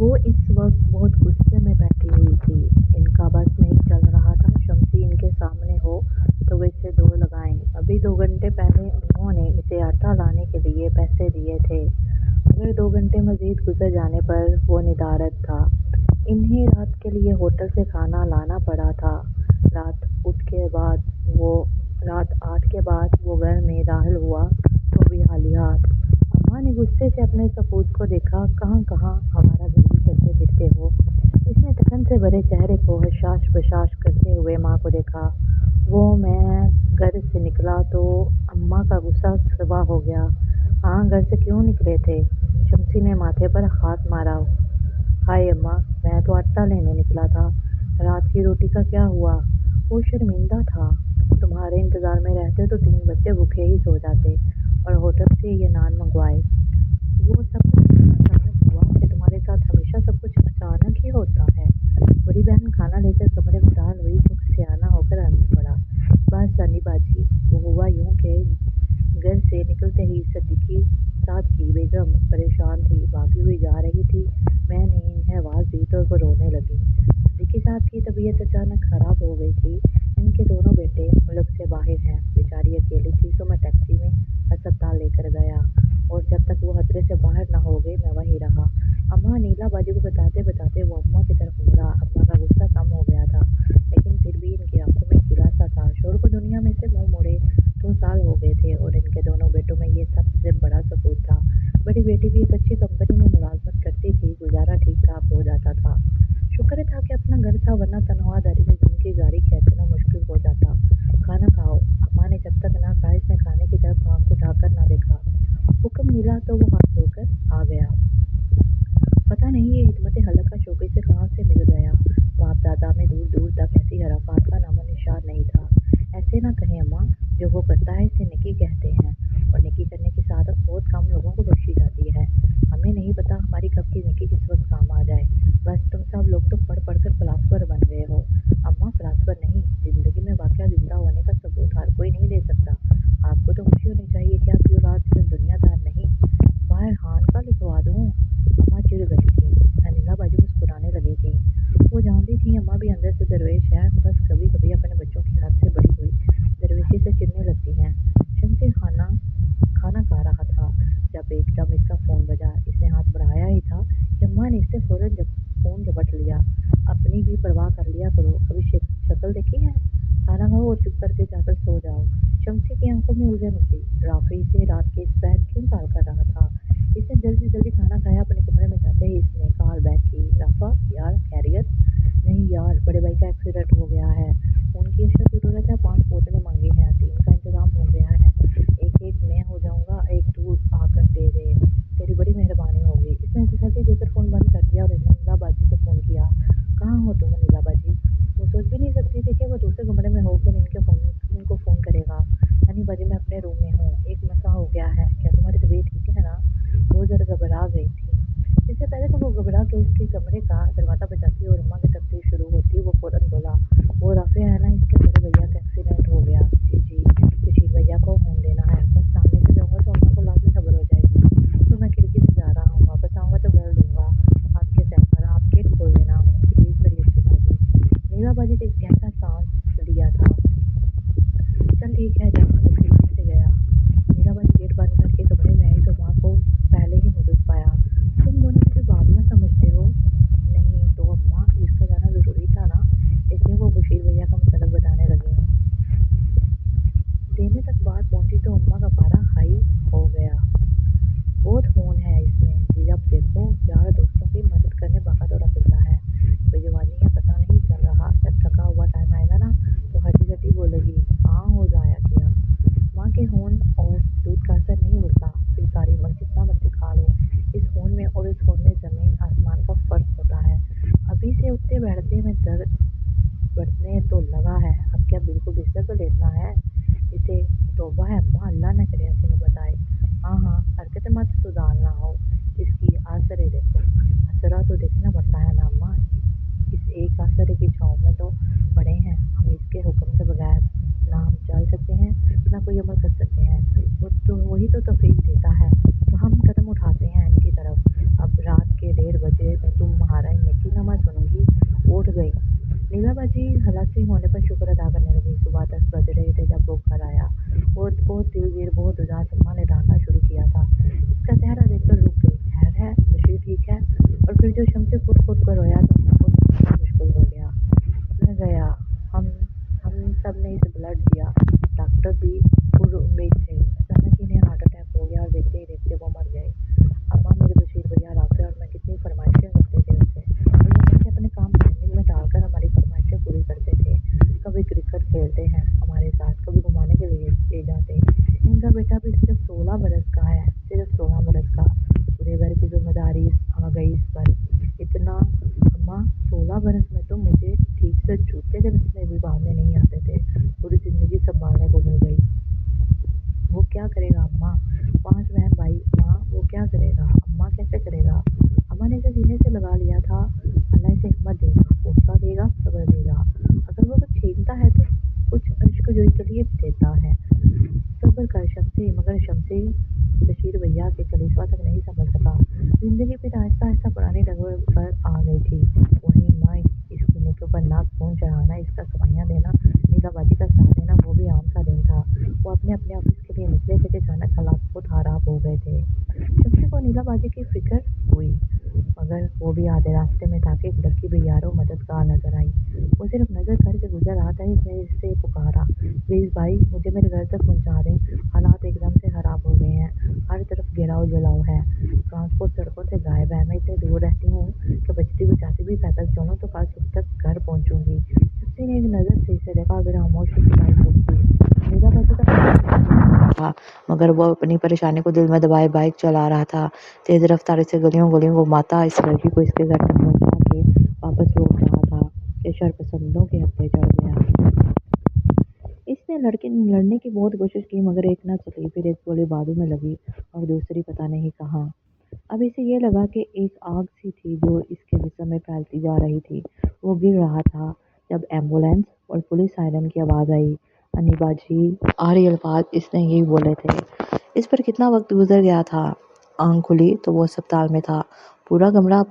वो इस वक्त बहुत गुस्से में बैठी हुई थी। इनका बस नहीं चल रहा था। शम्सी इनके सामने हो तो वे इसे दो लगाएं। अभी 2 घंटे पहले उन्होंने इसे आटा लाने के लिए पैसे दिए थे। अगर 2 घंटे मजीद गुजर जाने पर वो निदारद था। इन्हें रात के लिए होटल से खाना लाना पड़ा था। रात 8 के बाद वो घर में दाखिल हुआ तो भी खाली हाथ। अम्मा ने गुस्से से अपने सपूत को देखा। कहाँ कहाँ आवारागर्दी करते फिरते हो। इसने थकन से भरे चेहरे को हशाश बशाश करते हुए माँ को देखा। मैं घर से निकला तो अम्मा का गुस्सा सिवा हो गया। हाँ, घर से क्यों निकले थे? शम्सी ने माथे पर हाथ मारा। हाय अम्मा, मैं तो आटा लेने निकला था। रात की रोटी का क्या हुआ? वो शर्मिंदा था। तुम्हारे इंतजार में रहते तो 3 बच्चे भूखे ही सो जाते और होटल से ये नान मंगवाए। वो सब कुछ इतना अचानक हुआ कि तुम्हारे साथ हमेशा सब कुछ अचानक ही होता है। बड़ी बहन खाना लेकर कमरे में दाखिल हुई तो सियाना होकर हंस पड़ा। बस सनी बाजी, वो हुआ यूं कि घर से निकलते ही सिद्दीकी साथ की बेगम परेशान थी, भागी हुई जा रही थी। मैंने इन्हें आवाज़ दी तो वो रोने लगी। सिद्दीकी साथ की तबीयत अचानक खराब हो गई थी। इनके दोनों बेटे मुल्क से बाहर हैं। बेचारी अकेली थी तो मैं टैक्सी में अस्पताल लेकर गया और जब तक वो खतरे से बाहर न हो गए मैं वहीं रहा। अम्मा, नीला बाजी को बताते बताते वो अम्मा की तरफ मुड़ा। अम्मा का गुस्सा कम हो गया था, लेकिन फिर भी इनकी आंखों में खिलासा था। शोर को दुनिया में से मुंह मोड़े 2 साल हो गए थे और इनके दोनों बेटों में ये सबसे बड़ा सबूत था। बड़ी बेटी भी एक अच्छी कंपनी में मुलाजमत करती थी। गुजारा ठीक ठाक हो जाता था। शुक्र था कि अपना घर था, वरना तनख्वाहदारी में जिनकी गाड़ी खींचना मुश्किल हो जाता। खाना खाओ। अम्मा ने जब तक ना कहा इसने खाने की तरफ आंख उठाकर ना देखा। हुक्म मिला तो वो हाथ धोकर आ गया। पता नहीं ये हिम्मत हलका शौकी से कहाँ से मिल गया। बाप दादा में दूर दूर तक ऐसी हराफात का नामो निशान नहीं था। ऐसे ना कहें अम्मा, जो वो करता है इसे नेकी कहते हैं और नेकी करने की सादत बहुत कम लोगों को बख्शी जाती है। हमें नहीं पता हमारी कब की नेकी किस वक्त काम आ जाए। बस तुम सब लोग तो पढ़ पढ़ कर फिलासफर बन गए हो। अम्मा, फिलासफर नहीं, जिंदगी में वाकया जिंदा होने का सबूत हर कोई नहीं दे सकता। आपको तो खुशी होनी चाहिए कि आपकी औलाद सिर्फ दुनियादार नहीं, बाहर हान का लिखवा दूं। अम्मा चिढ़ गई थी। अनिला बाजी मुस्कुराने लगी थी। वो जानती थी अम्मा भी अंदर से दरवेश है, बस कभी कभी अपने बच्चों की हद से बड़ी हुई दरवेशी से चिढ़ने लगती हैं। शम्सी खाना खा रहा था जब एकदम इसका फोन बजा। इसने हाथ बढ़ाया ही था कि अम्मा ने इससे फौरन फोन झपट लिया। अपनी भी परवाह कर लिया करो, कभी शक्ल देखी है? खाना खाओ और चुप करके जाकर सो जाओ। शम्सी की आंखों में उलझन उठी। राफी से रात के इस पहर क्यों कॉल कर रहा था? इसने जल्दी जल्दी खाना खाया। अपने कमरे में जाते ही इसने कॉल बैक की। राफा, यार खैरियत? नहीं यार, बड़े भाई का एक्सीडेंट हो गया है। उनकी अशद जरूरत है। 5 बोतलें मांगी हैं। 3 का इंतजाम हो गया है। एक मैं हो जाऊंगा, एक तू आकर दे दे। तेरी बड़ी मेहरबानी होगी। इसने तसल्ली देकर फोन बंद कर दिया और नीला बाजी को फोन किया। कहाँ हो तुम नीला बाजी? वो सोच भी नहीं सकती थी कि वो दूसरे कमरे में होकर इनको फोन करेगा। हनी बाजी, मैं अपने रूम में हूँ। एक मसला हो गया है। क्या तुम्हारी तबीयत ठीक है ना? वो जरा घबरा गई थी। इससे पहले तो वो घबरा के उसके कमरे का दरवाजा बजाती और अम्मा की तफ्तीश शुरू होती, वो फौरन बोला, वो राफिया है ना, इसके बड़े भैया का एक्सीडेंट हो गया। जी जी, बशीर भैया को फोन देना है। बस सामने से जाऊंगा तो अम्मा को लाजमी खबर हो जाएगी। तो मैं खिड़की से जा रहा हूँ, वापस आऊंगा तो बेल दूंगा। आपके सैन पर आप गेट खोल देना प्लीज मेरी अच्छी बाजी। नीला बाजी ने गहरा सांस लिया था। चल ठीक है, जब वो खिड़की से गया। नीला बाजी गेट बंद करके कमरे में आई तो माँ को पहले ही मौजूद पाया। तुम दोनों मुझे बावला समझते हो? नहीं तो अम्मा, इसका जाना जरूरी था ना, इसलिए वो बशीर भैया का मतलब बताने लगी। देने तक बात पहुंची तो अम्मा का पारा हाई हो गया। बहुत खून है इसमें जी। अब देखो यार, दोस्तों की मदद करने बाका दौड़ा फिरता है। बेजवानी है, पता नहीं चल रहा। जब थका हुआ टाइम आएगा ना तो हड्डी हड्डी बोलेगी, हाँ हो जाया किया। माँ के खून और दूध का असर नहीं होता, फिर सारी उम्र जितना मर्जी खा लो। इस खून में और इस खून में जमीन आसमान का फर्क होता है। अभी से उठते बैठते में दर्द बढ़ने तो लगा है। अब क्या बिल्कुल बिस्तर पर लेटना है इसे? तौबा है अम्मा, अल्लाह न करे ऐसे न बताए। हाँ हाँ, हरकत मत सुधारना हो। इसकी आसरे देखो। असरा तो देखना पड़ता है ना अम्मा। इस एक आसरे की छाँव में तो पड़े हैं हम। इसके हुक्म के बगैर ना हम चल सकते हैं ना कोई अमल कर सकते हैं। वही तो तौफीक देता है, तो हम कदम उठाते हैं इनकी तरफ। अब रात के 1:30 बजे तुम बाजी हलासी होने पर शुक्र अदा करने लगी। सुबह 10 बज रहे थे जब वो घर आया। वो बहुत दिलगीर, बहुत उदास अम्मा ने डांटना शुरू किया था। इसका चेहरा देखकर रुक गई। खैर है, बशीर ठीक है? और फिर जो शम्सी फुट कर रोया तो अम्मा को समझना मुश्किल हो गया। मैं गया, हम हम सब ने इसे ब्लड दिया। डॉक्टर भी पुरुउम्मीद थे। अचानक इन्हें हार्ट अटैक हो गया और देखते ही देखते वो मर गए। अम्मा, मेरे बशीर भैया, राफे और मैं कितनी फरमाइशें करते थे उनसे, और वो कैसे अपने काम पेंडिंग में डालकर हमारी फरमाइशें पूरी करते थे। कभी क्रिकेट खेलते हैं हमारे साथ, कभी घुमाने के लिए ले जाते। इनका बेटा भी सिर्फ 16 बरस का है, सिर्फ 16 बरस का। पूरे घर की जिम्मेदारी आ गई इस पर। इतना अम्मा, 16 बरस में तो मुझे ठीक से जूते के में भी बांधने नहीं आते थे। पूरी जिंदगी संभालने को मिल गई। वो क्या करेगा अम्मा? 5 बहन भाई, माँ वो क्या करेगा? अम्मा कैसे करेगा? अम्मा ने इसे सीने से लगा लिया था। अल्लाह इसे हिम्मत देगा, हौसला देगा, सब्र देगा। अगर वो कुछ छीनता है तो कुछ अश्कजोई के लिए देता है। सब्र कर शम्सी। मगर शम्सी बशीर भैया के कलेजा तक नहीं संभल सका। जिंदगी फिर आहिस्ता आहिस्ता पुरानी डगर पर आ गई थी। वही माँ, इसकी नेकियों पर नाक खून चढ़ाना, इसका सफाइयाँ देना, नीलाबाजी का साथ देना, वो भी आम सा दिन था। वो अपने अपने ऑफिस के लिए निकले थे कि अचानक हालात बहुत खराब हो गए थे। शम्सी को नीलाबाजी की फिक्र हुई, मगर वो भी आधे रास्ते में था कि एक लड़की भी यारो मददगार नजर आई। वो सिर्फ नजर करके गुजर रहा था। इसने इससे पुकारा, प्लीज भाई, मुझे मेरे घर तक पहुंचा दें। हालात एकदम से खराब हो गए हैं। हर तरफ गिराव जलाव है। ट्रांसपोर्ट सड़कों से गायब है। मैं इतने दूर रहती हूँ कि बचती बचाती भी पैदल चलूँ तो कल सुबह तक घर पहुंचूंगी। शम्सी ने एक नजर से इसे देखा, फिर खामोश नीलाबाजी का था, मगर वो अपनी परेशानी को दिल में दबाए बाइक चला रहा था। तेज रफ्तार से गलियों गलियों घुमाता इस लड़की को इसके घर तक पहुंचा के वापस लौट रहा था कि शरपसंदों के हत्थे चढ़ गया। इसने लड़के लड़ने की बहुत कोशिश की, मगर एक ना चली। फिर एक गोली बाजू में लगी और दूसरी पता नहीं कहाँ। अब इसे ये लगा कि एक आग सी थी जो इसके जिस्म में फैलती जा रही थी। वो गिर रहा था जब एम्बुलेंस और पुलिस सायरन की आवाज आई। अनिबाजी आखिरी अल्फाज इसने यही बोले थे। इस पर कितना वक्त गुजर गया था। आंख खुली तो वो अस्पताल में था। पूरा कमरा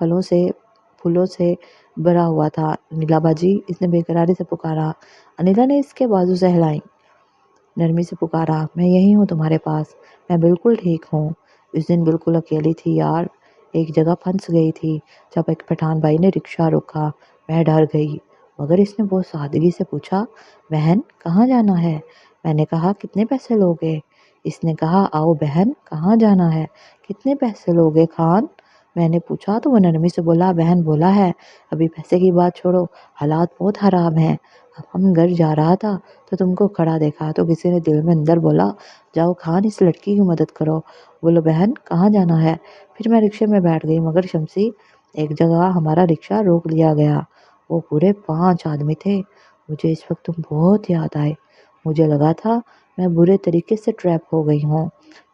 फूलों से भरा हुआ था। नीलाबाजी, इसने बेकरारी से पुकारा। अनिला ने इसके बाजू से हिलाई, नरमी से पुकारा, मैं यही हूँ तुम्हारे पास, मैं बिल्कुल ठीक हूँ। इस दिन बिल्कुल अकेली थी यार, एक जगह फंस गई थी। जब एक पठान भाई ने रिक्शा रोका, मैं डर गई, मगर इसने बहुत सादगी से पूछा, बहन कहाँ जाना है? मैंने कहा, कितने पैसे लोगे? इसने कहा, आओ बहन, कहाँ जाना है? कितने पैसे लोगे खान? मैंने पूछा तो वो नरमी से बोला, बहन बोला है, अभी पैसे की बात छोड़ो, हालात बहुत खराब हैं। अब हम घर जा रहा था तो तुमको खड़ा देखा तो किसी ने दिल में अंदर बोला, जाओ खान इस लड़की की मदद करो। बोलो बहन कहाँ जाना है? फिर मैं रिक्शे में बैठ गई, मगर शम्सी, एक जगह हमारा रिक्शा रोक लिया गया। वो पूरे 5 आदमी थे। मुझे इस वक्त तुम बहुत याद आए। मुझे लगा था मैं बुरे तरीके से ट्रैप हो गई हूँ।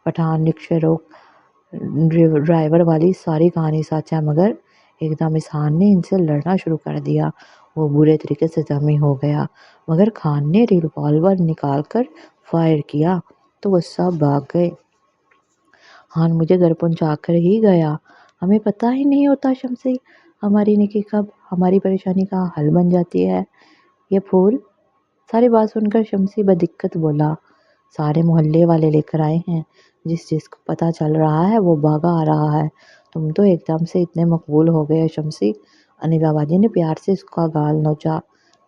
पठान, रिक्शे रोक, ड्राइवर वाली सारी कहानी सच है, मगर एकदम इस खान ने इनसे लड़ना शुरू कर दिया। वो बुरे तरीके से जख्मी हो गया, मगर खान ने रिवॉल्वर निकाल कर फायर किया तो वो सब भाग गए। खान मुझे घर पहुंचा कर ही गया। हमें पता ही नहीं होता शम्सी, हमारी नेकी कब हमारी परेशानी का हल बन जाती है। ये फूल। सारी बात सुनकर शम्सी बदिक्कत बोला, सारे मोहल्ले वाले लेकर आए हैं। जिसको पता चल रहा है वो भागा आ रहा है। तुम तो एकदम से इतने मकबूल हो गए शम्सी। अनिला बाजी ने प्यार से उसका गाल नोचा।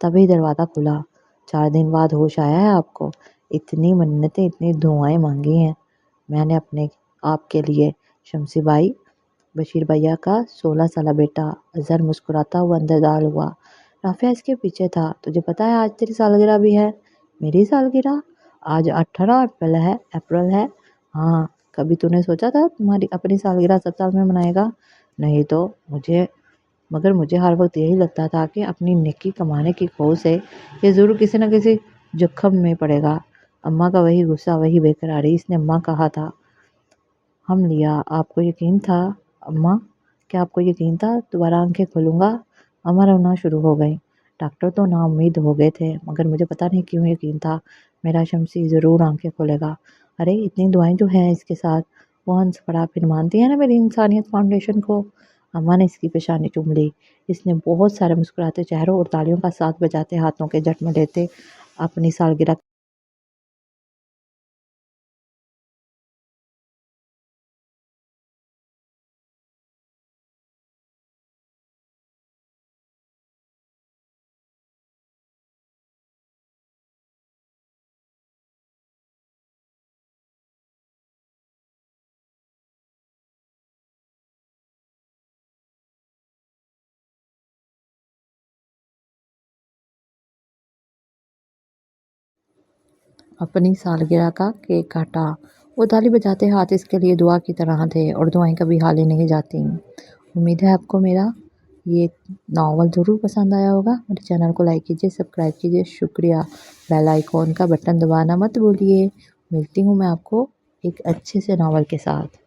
तभी दरवाज़ा खुला। 4 दिन बाद होश आया है आपको? इतनी मन्नतें, इतनी दुआएं मांगी हैं मैंने अपने आपके लिए। शम्सी बाई, बशीर भैया का 16 साला बेटा। अजहर मुस्कुराता हुआ अंदर दाखिल हुआ। राफिया इसके पीछे था। तुझे पता है आज तेरी सालगिरह भी है? मेरी सालगिरह? आज 18 अप्रैल है। हाँ, कभी तूने सोचा था तुम्हारी अपनी सालगिरह अस्पताल में मनाएगा? नहीं तो मगर मुझे हर वक्त यही लगता था कि अपनी नेकी कमाने की खौफ से ये ज़रूर किसी न किसी जोखिम में पड़ेगा। अम्मा का वही गुस्सा, वही बेकरारी। इसने अम्मा कहा था, हम लिया। आपको यकीन था अम्मा? क्या आपको यकीन था दोबारा आंखें खोलूंगा? अम्मा रोना शुरू हो गई। डॉक्टर तो नाउम्मीद हो गए थे, मगर मुझे पता नहीं क्यों यकीन था मेरा शम्सी ज़रूर आंखें खोलेगा। अरे इतनी दुआएं जो हैं इसके साथ। वो हंस पड़ा, फिर मानती है ना मेरी इंसानियत फाउंडेशन को? اماں نے اس کی پیشانی چوم لی۔ اس نے بہت سارے مسکراتے چہروں اور تالیوں کا ساتھ بجاتے ہاتھوں کے جھٹ میں لیتے اپنی سالگرہ اپنی سالگرہ کا کیک کاٹا۔ وہ تالی بجاتے ہاتھ اس کے لیے دعا کی طرح تھے اور دعائیں کبھی خالی نہیں جاتی۔ امید ہے آپ کو میرا یہ ناول ضرور پسند آیا ہوگا۔ میرے چینل کو لائک کیجیے، سبسکرائب کیجیے، شکریہ۔ بیل آئیکن کا بٹن دبانا مت بھولیے۔ ملتی ہوں میں آپ کو ایک اچھے سے ناول کے ساتھ۔